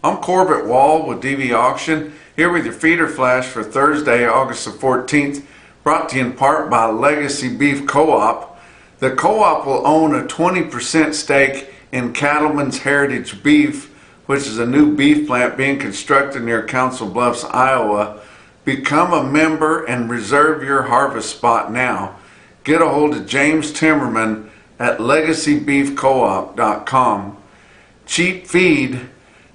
I'm Corbitt with DVAuction, here with your feeder flash for Thursday, August the 14th, brought to you in part by Legacy Beef Co-op. The co-op will own a 20% stake in Cattleman's Heritage Beef, which is a new beef plant being constructed near Council Bluffs, Iowa. Become a member and reserve your harvest spot now. Get a hold of James Timmerman at legacybeefcoop.com. Cheap feed.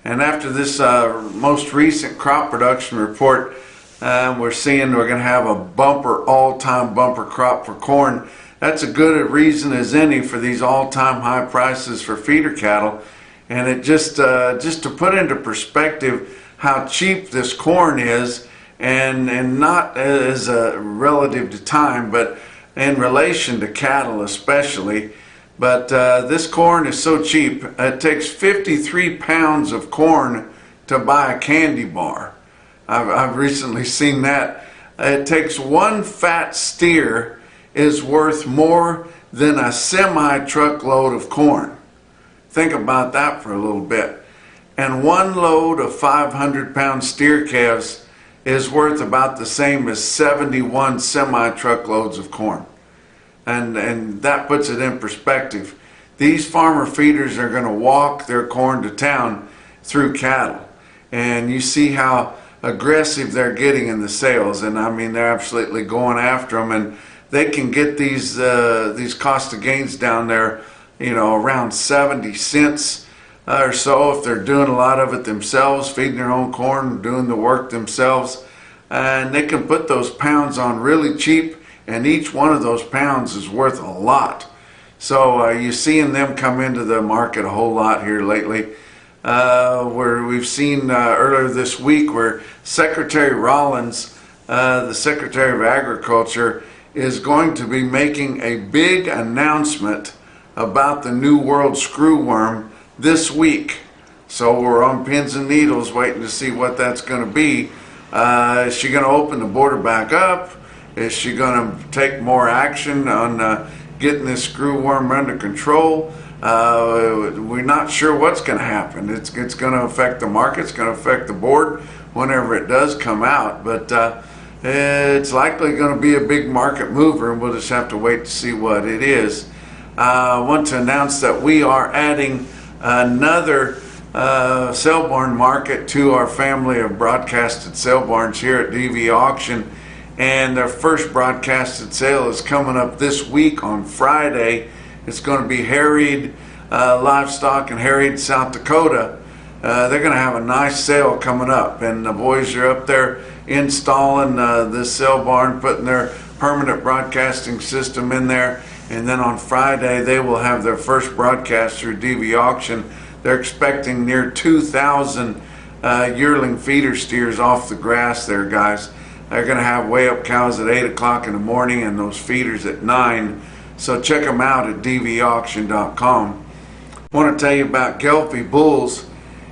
And after this most recent crop production report, we're seeing we're going to have a all-time bumper crop for corn. That's a good reason as any for these all-time high prices for feeder cattle. And it just to put into perspective how cheap this corn is, and not as a relative to time, but in relation to cattle especially. But this corn is so cheap, it takes 53 pounds of corn to buy a candy bar. I've recently seen that. It takes one fat steer is worth more than a semi-truckload of corn. Think about that for a little bit. And one load of 500-pound steer calves is worth about the same as 71 semi-truckloads of corn. And that puts it in perspective. These farmer feeders are going to walk their corn to town through cattle. And you see how aggressive they're getting in the sales. And I mean, they're absolutely going after them. And they can get these cost of gains down there, you know, around 70 cents or so if they're doing a lot of it themselves, feeding their own corn, doing the work themselves. And they can put those pounds on really cheap. And each one of those pounds is worth a lot. So you're seeing them come into the market a whole lot here lately. Where we've seen earlier this week where Secretary Rollins, the Secretary of Agriculture, is going to be making a big announcement about the New World screwworm this week. So we're on pins and needles waiting to see what that's going to be. Is she going to open the border back up? Is she going to take more action on getting this screwworm under control? We're not sure what's going to happen. It's going to affect the market. It's going to affect the board whenever it does come out. But it's likely going to be a big market mover, and we'll just have to wait to see what it is. I want to announce that we are adding another sale barn market to our family of broadcasted sale barns here at DVAuction. And their first broadcasted sale is coming up this week on Friday. It's going to be Harried Livestock in Harried, South Dakota. They're going to have a nice sale coming up, and the boys are up there installing this sale barn, putting their permanent broadcasting system in there. And then on Friday they will have their first broadcast through DVAuction. They're expecting near 2,000 yearling feeder steers off the grass there, guys. They're going to have weigh-up cows at 8 o'clock in the morning and those feeders at 9. So check them out at DVAuction.com. I want to tell you about Gelfie bulls.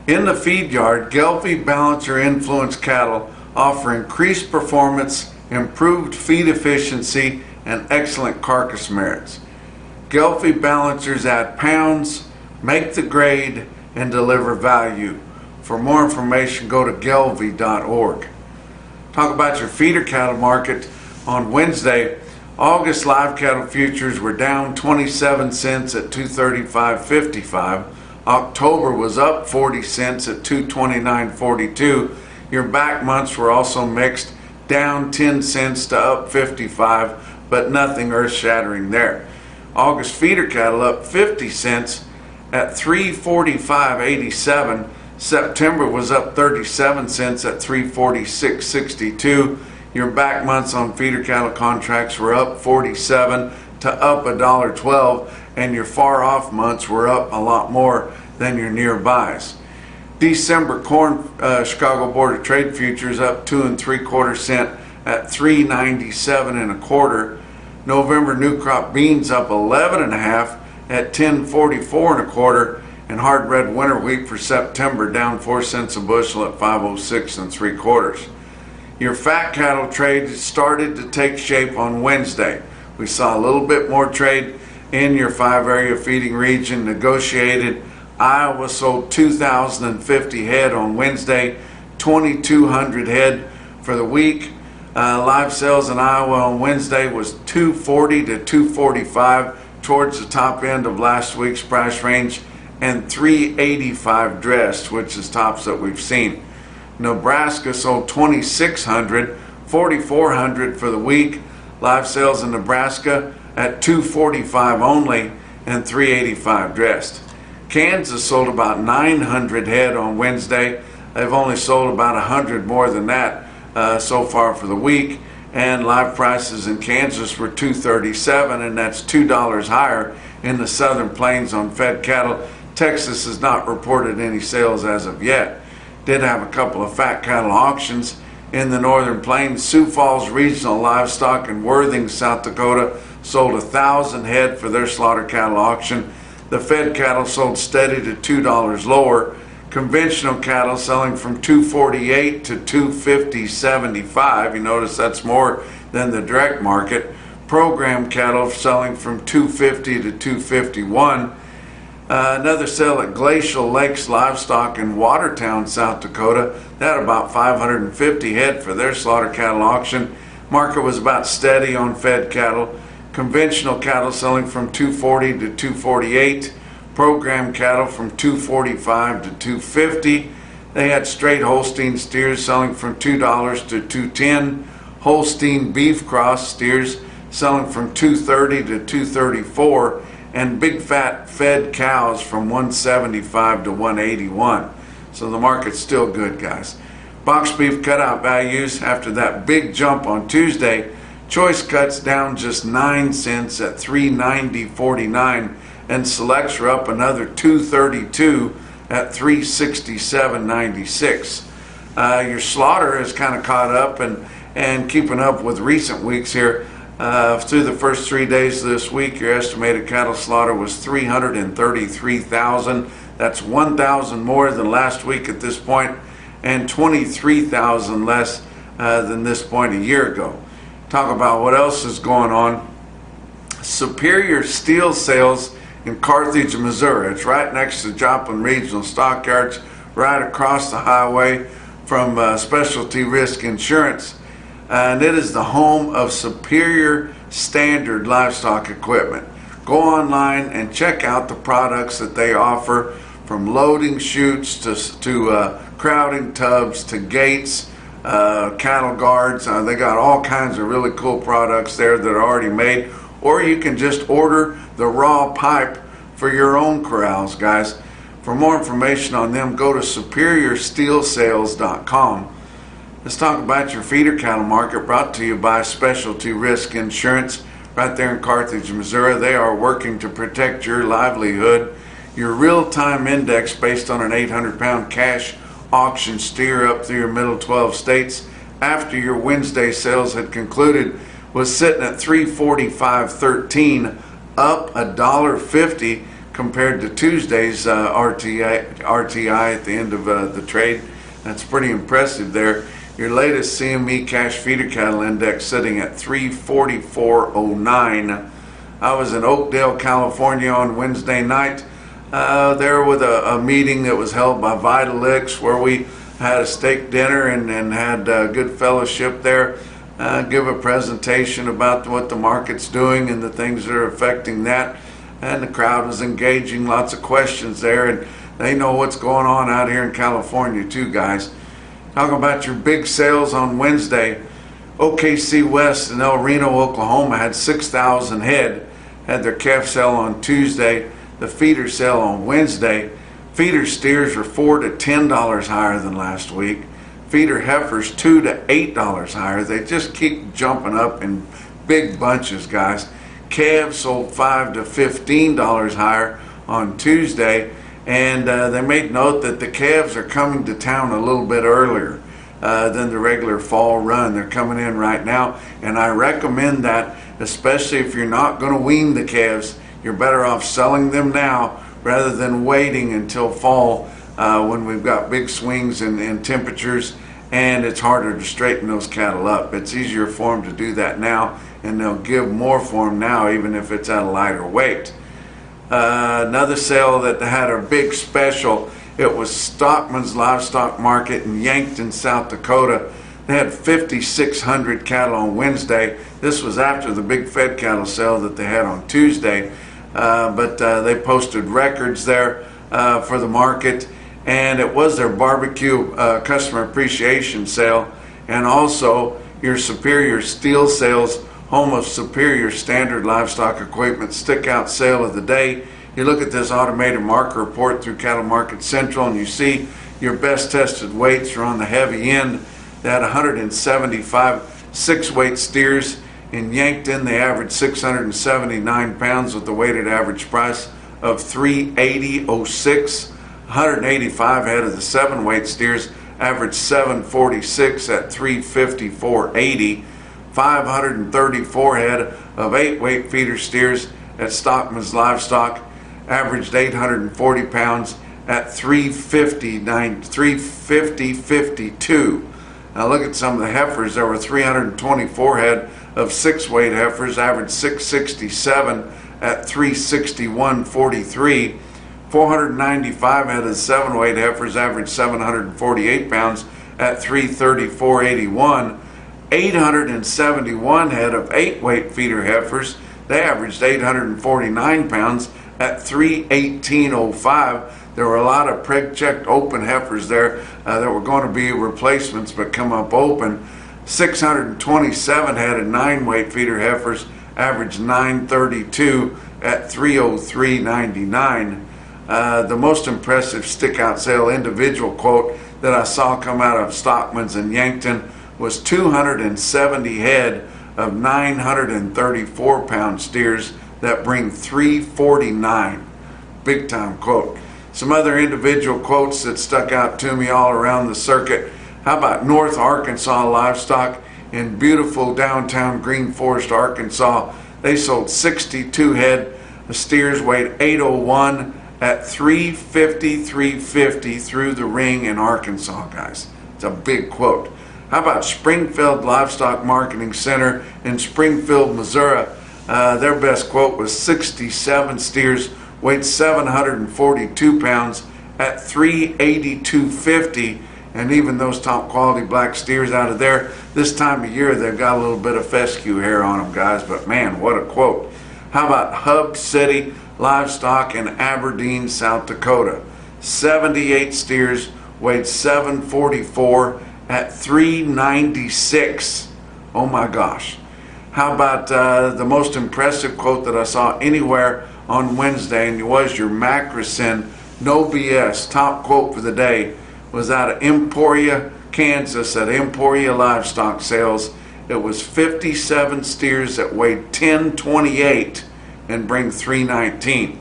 In the feed yard, Gelfie Balancer Influence cattle offer increased performance, improved feed efficiency, and excellent carcass merits. Gelfie Balancers add pounds, make the grade, and deliver value. For more information, go to gelfie.org. Talk about your feeder cattle market. On Wednesday, August live cattle futures were down 27 cents at 235.55. October was up 40 cents at 229.42. Your back months were also mixed, down 10 cents to up 55, but nothing earth-shattering there. August feeder cattle up 50 cents at 345.87. September was up 37 cents at 346.62. Your back months on feeder cattle contracts were up 47 to up $1.12, and your far off months were up a lot more than your nearbys. December corn Chicago Board of Trade futures up 2 3/4 cents at 397 1/4. November new crop beans up 11.5 at 1044 1/4. And hard red winter wheat for September down 4 cents a bushel at 506 3/4. Your fat cattle trade started to take shape on Wednesday. We saw a little bit more trade in your 5 area feeding region, negotiated Iowa sold 2,050 head on Wednesday, 2,200 head for the week. Live sales in Iowa on Wednesday was 240 to 245, towards the top end of last week's price range, and 385 dressed, which is tops that we've seen. Nebraska sold 2,600, 4,400 for the week. Live sales in Nebraska at 245 only and 385 dressed. Kansas sold about 900 head on Wednesday. They've only sold about 100 more than that so far for the week, and live prices in Kansas were $237, and that's $2 higher in the Southern Plains on fed cattle. Texas has not reported any sales as of yet. Did have a couple of fat cattle auctions in the Northern Plains. Sioux Falls Regional Livestock in Worthing, South Dakota sold 1,000 head for their slaughter cattle auction. The fed cattle sold steady to $2 lower. Conventional cattle selling from $248 to $250.75. You notice that's more than the direct market. Program cattle selling from $250 to $251. Another sale at Glacial Lakes Livestock in Watertown, South Dakota. They had about 550 head for their slaughter cattle auction. Market was about steady on fed cattle. Conventional cattle selling from $240 to $248. Program cattle from $245 to $250. They had straight Holstein steers selling from $2 to $210. Holstein beef cross steers selling from $230 to $234. And big fat fed cows from $175 to $181. So the market's still good, guys. Box beef cutout values after that big jump on Tuesday. Choice cuts down just 9 cents at $390.49, and selects are up another $2.32 at $367.96. Your slaughter has kind of caught up and keeping up with recent weeks here. Through the first 3 days of this week, your estimated cattle slaughter was 333,000. That's 1,000 more than last week at this point, and 23,000 less than this point a year ago. Talk about what else is going on. Superior Steel sales in Carthage, Missouri. It's right next to Joplin Regional Stockyards, right across the highway from Specialty Risk Insurance. And it is the home of Superior Standard livestock equipment. Go online and check out the products that they offer, from loading chutes to crowding tubs to gates, cattle guards. They got all kinds of really cool products there that are already made, or you can just order the raw pipe for your own corrals, guys. For more information on them, go to superiorsteelsales.com. Let's talk about your feeder cattle market, brought to you by Specialty Risk Insurance right there in Carthage, Missouri. They are working to protect your livelihood. Your real-time index, based on an 800-pound cash auction steer up through your middle 12 states after your Wednesday sales had concluded, was sitting at 345.13, up $1.50 compared to Tuesday's RTI at the end of the trade. That's pretty impressive there. Your latest CME cash feeder cattle index sitting at 344.09. I was in Oakdale, California on Wednesday night, there with a meeting that was held by VITALIX, where we had a steak dinner and had good fellowship there. Give a presentation about what the market's doing and the things that are affecting that. And the crowd was engaging, lots of questions there, and they know what's going on out here in California too, guys. Talking about your big sales on Wednesday, OKC West in El Reno, Oklahoma had 6,000 head, had their calf sale on Tuesday, the feeder sale on Wednesday. Feeder steers are $4 to $10 higher than last week. Feeder heifers $2 to $8 higher. They just keep jumping up in big bunches, guys. Calves sold $5 to $15 higher on Tuesday, and they made note that the calves are coming to town a little bit earlier than the regular fall run. They're coming in right now, and I recommend that, especially if you're not going to wean the calves. You're better off selling them now rather than waiting until fall when we've got big swings in temperatures, and it's harder to straighten those cattle up. It's easier for them to do that now, and they'll give more for them now, even if it's at a lighter weight. Another sale that had a big special, it was Stockman's Livestock Market in Yankton, South Dakota. They had 5,600 cattle on Wednesday. This was after the big fed cattle sale that they had on Tuesday. But they posted records there for the market, and it was their barbecue customer appreciation sale, and also your Superior Steel Sales Home of Superior Standard Livestock Equipment stick-out sale of the day. You look at this automated marker report through Cattle Market Central, and you see your best tested weights are on the heavy end. They had 175 six-weight steers. In Yankton, they averaged 679 pounds with a weighted average price of $380.06. 185 head of the seven-weight steers averaged 746 at $354.80. 534 head of eight-weight feeder steers at Stockman's Livestock averaged 840 pounds at $350.52. Now look at some of the heifers. There were 324 head of six-weight heifers, averaged 667 at $361.43. 495 head of seven-weight heifers, averaged 748 pounds at $334.81. 871 head of eight-weight feeder heifers, they averaged 849 pounds at $318.05. There were a lot of preg-checked open heifers there that were going to be replacements but come up open. 627 head of nine-weight feeder heifers averaged 932 at $303.99. The most impressive stick-out sale individual quote that I saw come out of Stockman's in Yankton was 270 head of 934 pound steers that bring $349. Big time quote. Some other individual quotes that stuck out to me all around the circuit. How about North Arkansas Livestock in beautiful downtown Green Forest, Arkansas? They sold 62 head of steers, weighed 801 at $350 through the ring in Arkansas, guys. It's a big quote. How about Springfield Livestock Marketing Center in Springfield, Missouri? Their best quote was 67 steers, weighed 742 pounds at $382.50. And even those top quality black steers out of there, this time of year, they've got a little bit of fescue hair on them, guys. But man, what a quote. How about Hub City Livestock in Aberdeen, South Dakota? 78 steers, weighed 744 at $396. Oh my gosh. How about the most impressive quote that I saw anywhere on Wednesday, and it was your Macrocin No BS top quote for the day, was out of Emporia, Kansas at Emporia Livestock Sales. It was 57 steers that weighed 1028 and bring 319.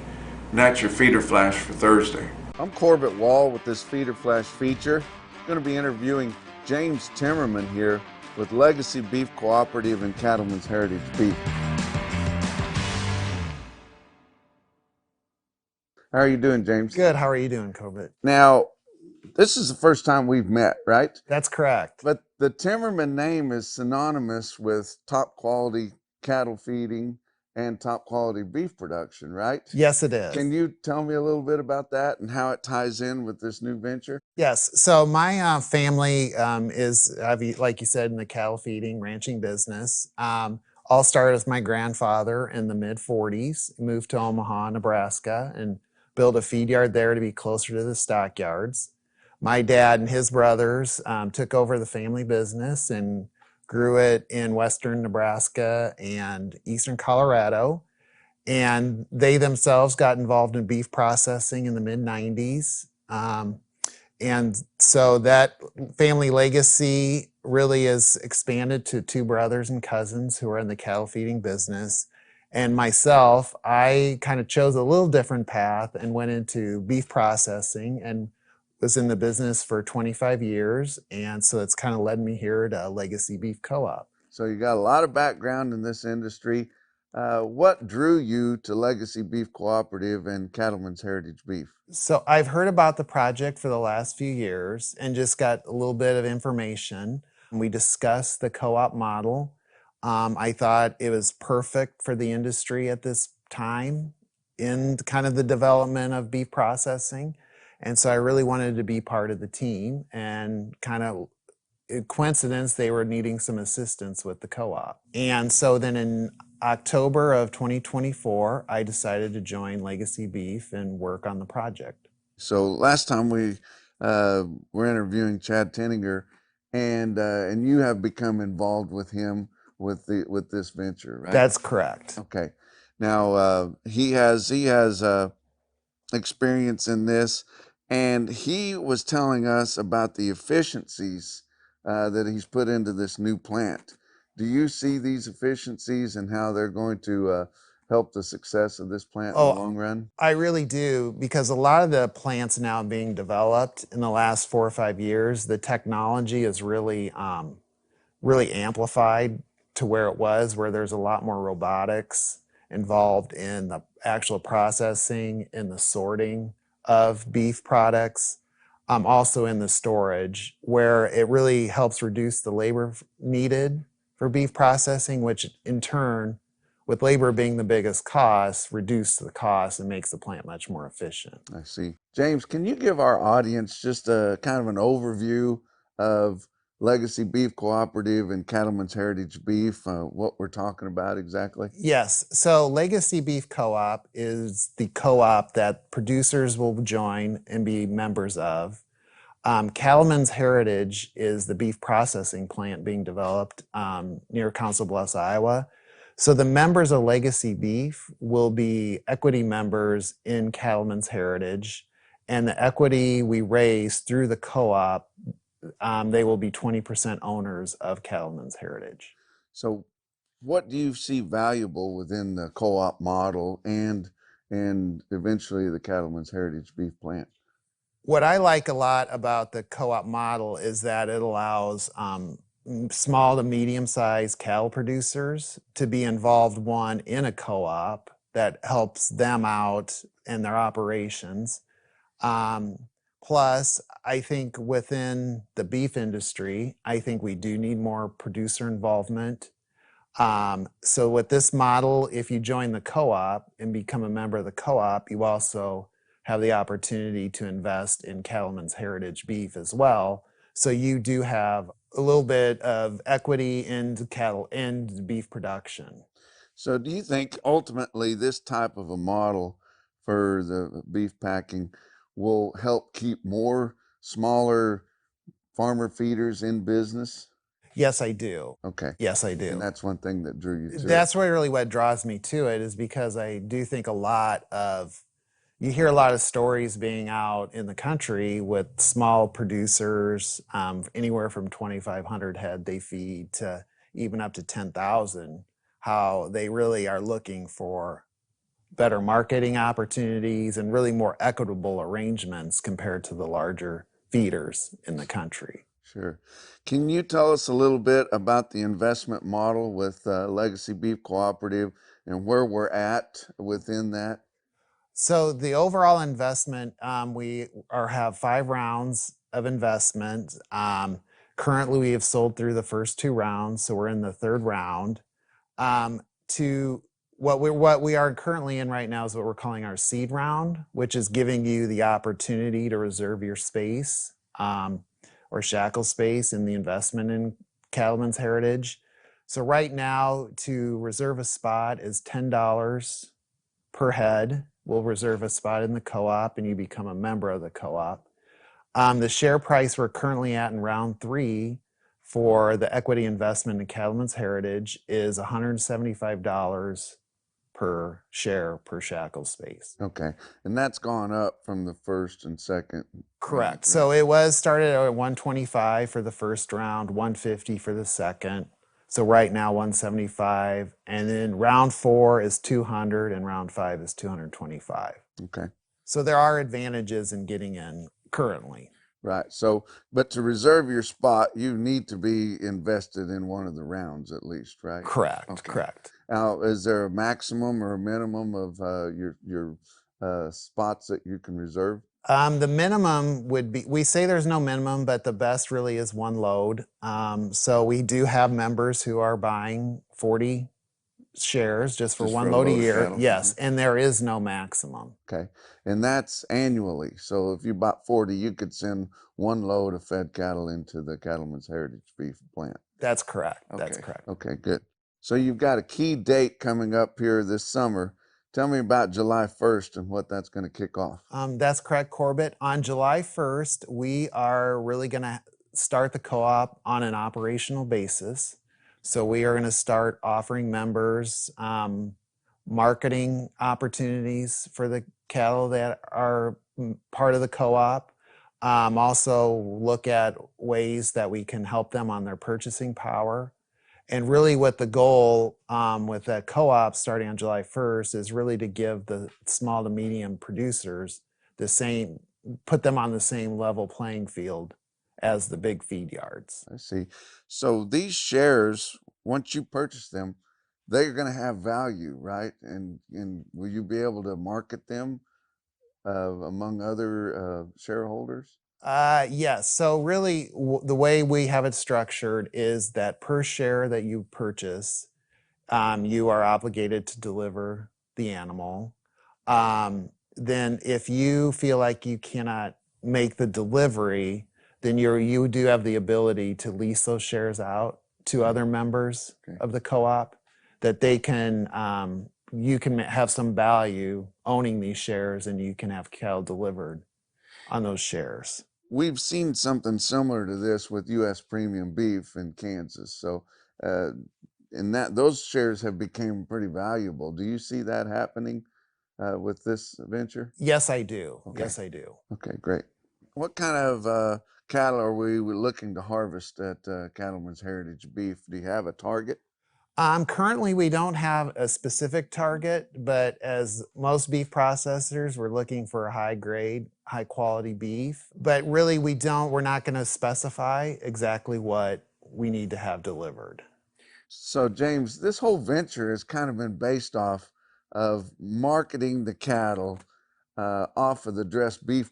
And that's your feeder flash for Thursday. I'm Corbitt Wall with this feeder flash feature. I'm going to be interviewing James Timmerman here with Legacy Beef Cooperative and Cattlemen's Heritage Beef. How are you doing, James? Good. How are you doing, Corbitt? Now, this is the first time we've met, right? That's correct. But the Timmerman name is synonymous with top quality cattle feeding and top quality beef production, right? Yes, it is. Can you tell me a little bit about that and how it ties in with this new venture? Yes. So my family is, like you said, in the cattle feeding, ranching business. All started with my grandfather in the mid-40s, moved to Omaha, Nebraska, and built a feed yard there to be closer to the stockyards. My dad and his brothers took over the family business and grew it in western Nebraska and eastern Colorado. And they themselves got involved in beef processing in the mid-90s. And so that family legacy really is expanded to two brothers and cousins who are in the cattle feeding business. And myself, I kind of chose a little different path and went into beef processing and was in the business for 25 years. And so it's kind of led me here to Legacy Beef Co-op. So you got a lot of background in this industry. What drew you to Legacy Beef Cooperative and Cattlemen's Heritage Beef? So I've heard about the project for the last few years and just got a little bit of information. We discussed the co-op model. I thought it was perfect for the industry at this time. in kind of the development of beef processing. And so I really wanted to be part of the team, and kind of coincidence, they were needing some assistance with the co-op. And so then in October of 2024, I decided to join Legacy Beef and work on the project. So last time we were interviewing Chad Tenninger, and you have become involved with him with this venture, right? That's correct. Okay. Now he has experience in this, and he was telling us about the efficiencies that he's put into this new plant. Do you see these efficiencies and how they're going to help the success of this plant in the long run? I really do, because a lot of the plants now being developed in the last 4 or 5 years, the technology is really really amplified to where it was, where there's a lot more robotics involved in the actual processing and the sorting of beef products, also in the storage, where it really helps reduce the labor needed for beef processing, which in turn, with labor being the biggest cost, reduce the cost and makes the plant much more efficient. I see. James, can you give our audience just a kind of an overview of Legacy Beef Cooperative and Cattlemen's Heritage Beef, what we're talking about exactly? Yes. So Legacy Beef Co-op is the co-op that producers will join and be members of. Cattlemen's Heritage is the beef processing plant being developed near Council Bluffs, Iowa. So the members of Legacy Beef will be equity members in Cattlemen's Heritage, and the equity we raise through the co-op, they will be 20% owners of Cattlemen's Heritage. So what do you see valuable within the co-op model and eventually the Cattlemen's Heritage Beef plant? What I like a lot about the co-op model is that it allows small to medium-sized cattle producers to be involved, one, in a co-op that helps them out in their operations. Plus, I think within the beef industry, I think we do need more producer involvement. So with this model, if you join the co-op and become a member of the co-op, you also have the opportunity to invest in Cattlemen's Heritage Beef as well. So you do have a little bit of equity into cattle and beef production. So do you think ultimately this type of a model for the beef packing will help keep more smaller farmer feeders in business? Yes, I do. Okay. Yes, I do. And that's one thing that drew you to That's really what draws me to it, is because I do think you hear a lot of stories being out in the country with small producers, anywhere from 2,500 head they feed to even up to 10,000, how they really are looking for better marketing opportunities and really more equitable arrangements compared to the larger feeders in the country. Sure. Can you tell us a little bit about the investment model with Legacy Beef Cooperative and where we're at within that? So the overall investment, we have 5 rounds of investment. Currently, we have sold through the first 2 rounds, so we're in the 3rd round. To what we are currently in right now is what we're calling our seed round, which is giving you the opportunity to reserve your space or shackle space in the investment in Cattlemen's Heritage. So right now, to reserve a spot is $10 per head. We'll reserve a spot in the co-op and you become a member of the co-op. The share price we're currently at in round 3 for the equity investment in Cattlemen's Heritage is $175 per share per shackle space. Okay. And that's gone up from the first and second. Correct. Round, So it was started at 125 for the first round, 150 for the second. So right now 175, and then round 4 is 200 and round 5 is 225. Okay. So there are advantages in getting in currently. Right. So, but to reserve your spot, you need to be invested in one of the rounds at least, right? Correct. Okay. Correct. Now, is there a maximum or a minimum of your spots that you can reserve? The minimum would be, we say there's no minimum, but the best really is 1 load. So we do have members who are buying 40 shares just for Just one for a load a load of year. cattle? Yes, and there is no maximum. Okay. And that's annually. So if you bought 40, you could send one load of fed cattle into the Cattlemen's Heritage Beef plant. That's correct. Okay. That's correct. Okay, good. So you've got a key date coming up here this summer. Tell me about July 1st and what that's going to kick off. That's correct, Corbitt. On July 1st, we are really going to start the co-op on an operational basis. So we are going to start offering members marketing opportunities for the cattle that are part of the co-op. Also look at ways that we can help them on their purchasing power. And really what the goal with that co-op starting on July 1st is really to give the small to medium producers the same, put them on the same level playing field as the big feed yards. I see. So these shares, once you purchase them, they're going to have value, right? And will you be able to market them among other shareholders? Yes. So really the way we have it structured is that per share that you purchase, you are obligated to deliver the animal. Then if you feel like you cannot make the delivery, then you do have the ability to lease those shares out to other members of the co-op that they can, you can have some value owning these shares and you can have cattle delivered on those shares. We've seen something similar to this with U.S. premium beef in Kansas. So, and that those shares have become pretty valuable. Do you see that happening with this venture? Yes, I do. Okay. Yes, I do. Okay, great. What kind of cattle are we looking to harvest at Cattlemen's Heritage Beef? Do you have a target? Currently, we don't have a specific target, but as most beef processors, we're looking for a high grade, high quality beef. But really, we're not going to specify exactly what we need to have delivered. So, James, this whole venture has kind of been based off of marketing the cattle off of the dressed beef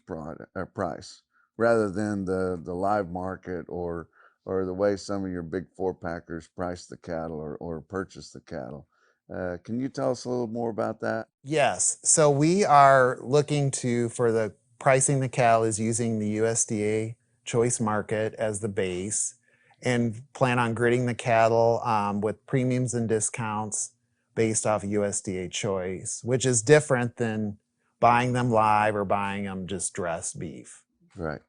price rather than the live market or the way some of your big four packers price the cattle or purchase the cattle. Can you tell us a little more about that? Yes. So we are looking for the pricing the cattle is using the USDA choice market as the base and plan on gridding the cattle with premiums and discounts based off USDA choice, which is different than buying them live or buying them just dressed beef. Right.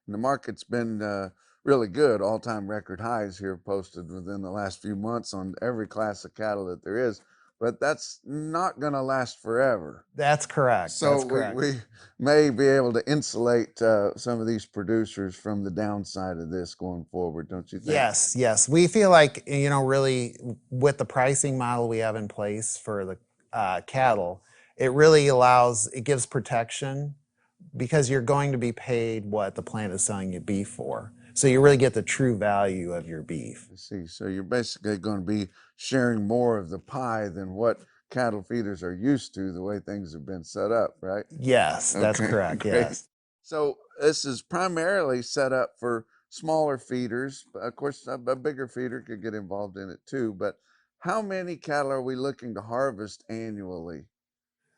And the market's been really good, all-time record highs here posted within the last few months on every class of cattle that there is, but that's not going to last forever. That's correct. So That's correct. we may be able to insulate some of these producers from the downside of this going forward, don't you think? Yes, yes. We feel like, really with the pricing model we have in place for the cattle, it really it gives protection because you're going to be paid what the plant is selling you beef for. So you really get the true value of your beef. I see. So you're basically going to be sharing more of the pie than what cattle feeders are used to, the way things have been set up, right? Yes, that's Okay, correct. great. Yes. So this is primarily set up for smaller feeders. Of course, a bigger feeder could get involved in it too. But how many cattle are we looking to harvest annually?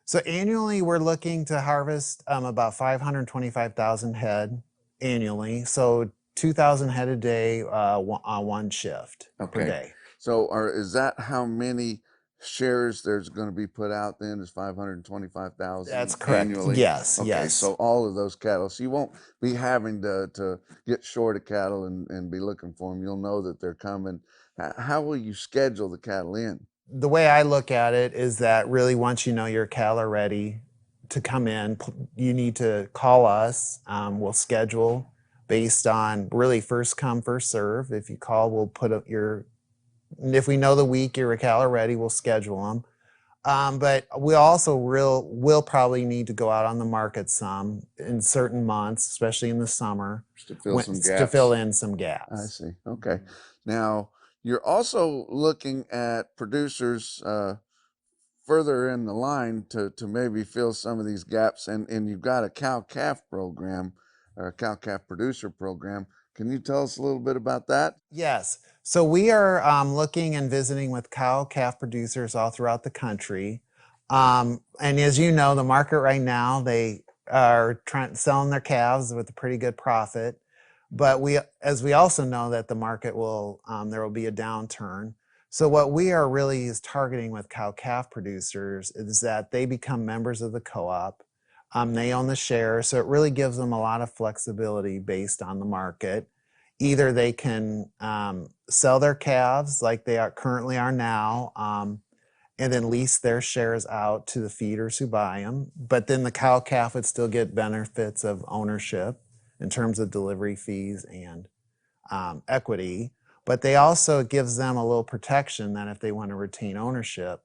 So annually, we're looking to harvest about 525,000 head annually. So 2,000 head a day on one shift per day. So is that how many shares there's going to be put out then is 525,000 That's correct. annually? Yes, Okay, yes. so all of those cattle. So you won't be having to get short of cattle and be looking for them. You'll know that they're coming. How will you schedule the cattle in? The way I look at it is that really once you know your cattle are ready to come in, you need to call us. We'll schedule based on really first come, first serve. If you call, we'll put up if we know the week your cattle are ready, we'll schedule them. But we also will probably need to go out on the market some in certain months, especially in the summer, to fill some gaps. To fill in some gaps. I see. Okay. Now you're also looking at producers further in the line to maybe fill some of these gaps, and you've got a cow calf program or a cow calf producer program. Can you tell us a little bit about that? Yes. So we are looking and visiting with cow-calf producers all throughout the country. And as you know, the market right now, they are selling their calves with a pretty good profit. But as we also know that the market will, there will be a downturn. So what we are really is targeting with cow-calf producers is that they become members of the co-op. They own the shares, so it really gives them a lot of flexibility based on the market. Either they can sell their calves like they currently are now, and then lease their shares out to the feeders who buy them. But then the cow calf would still get benefits of ownership in terms of delivery fees and equity. But they also, it gives them a little protection that if they want to retain ownership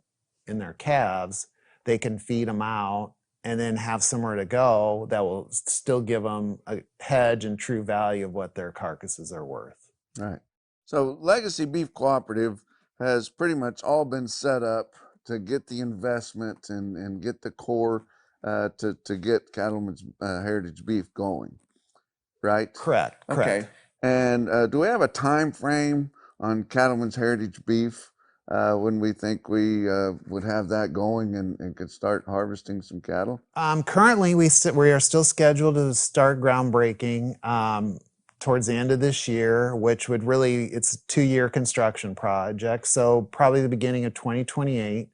in their calves, they can feed them out and then have somewhere to go that will still give them a hedge and true value of what their carcasses are worth. All right. So Legacy Beef Cooperative has pretty much all been set up to get the investment and get the core to get Cattlemen's Heritage Beef going, right? Correct. Okay. And do we have a time frame on Cattlemen's Heritage Beef when we think we would have that going and could start harvesting some cattle? Currently, we are still scheduled to start groundbreaking towards the end of this year, which would really, it's a 2-year construction project, so probably the beginning of 2028.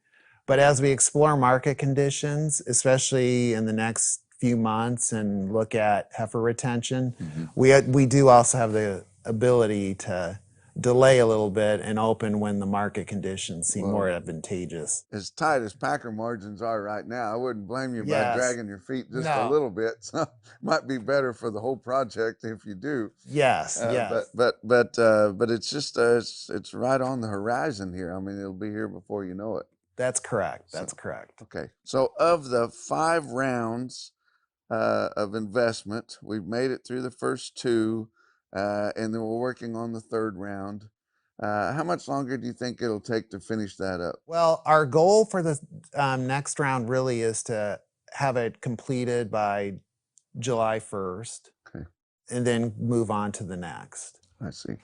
But as we explore market conditions, especially in the next few months and look at heifer retention, we do also have the ability to delay a little bit and open when the market conditions seem more advantageous. As tight as packer margins are right now, I wouldn't blame you by Yes. dragging your feet just a No. little bit. So might be better for the whole project if you do. Yes, yes. But it's just it's right on the horizon here. I mean, it'll be here before you know it. That's correct. That's correct. Okay. So of the 5 rounds of investment, we've made it through the first 2, and then we're working on the 3rd round. How much longer do you think it'll take to finish that up? Well, our goal for the next round really is to have it completed by July 1st, Okay. and then move on to the next. I see.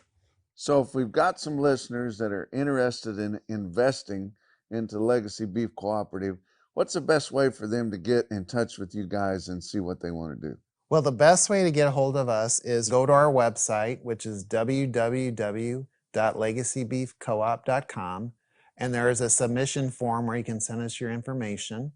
So if we've got some listeners that are interested in investing into Legacy Beef Cooperative, what's the best way for them to get in touch with you guys and see what they want to do? Well, the best way to get a hold of us is go to our website, which is www.legacybeefcoop.com, and there is a submission form where you can send us your information.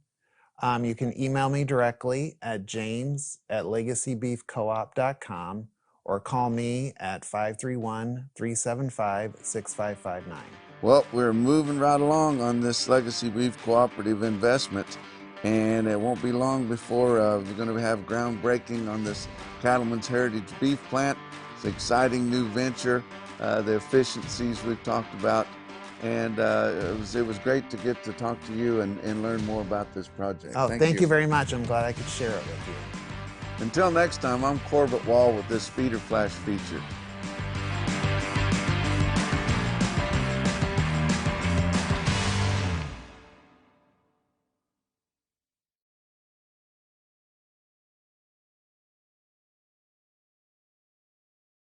You can email me directly at james@legacybeefcoop.com or call me at 531-375-6559. Well, we're moving right along on this Legacy Beef Cooperative investment, and it won't be long before we're going to have groundbreaking on this Cattlemen's Heritage Beef plant. It's an exciting new venture, the efficiencies we've talked about, and it was great to get to talk to you and learn more about this project. Oh, thank you very much. I'm glad I could share it with you. Until next time, I'm Corbitt Wall with this Feeder Flash feature.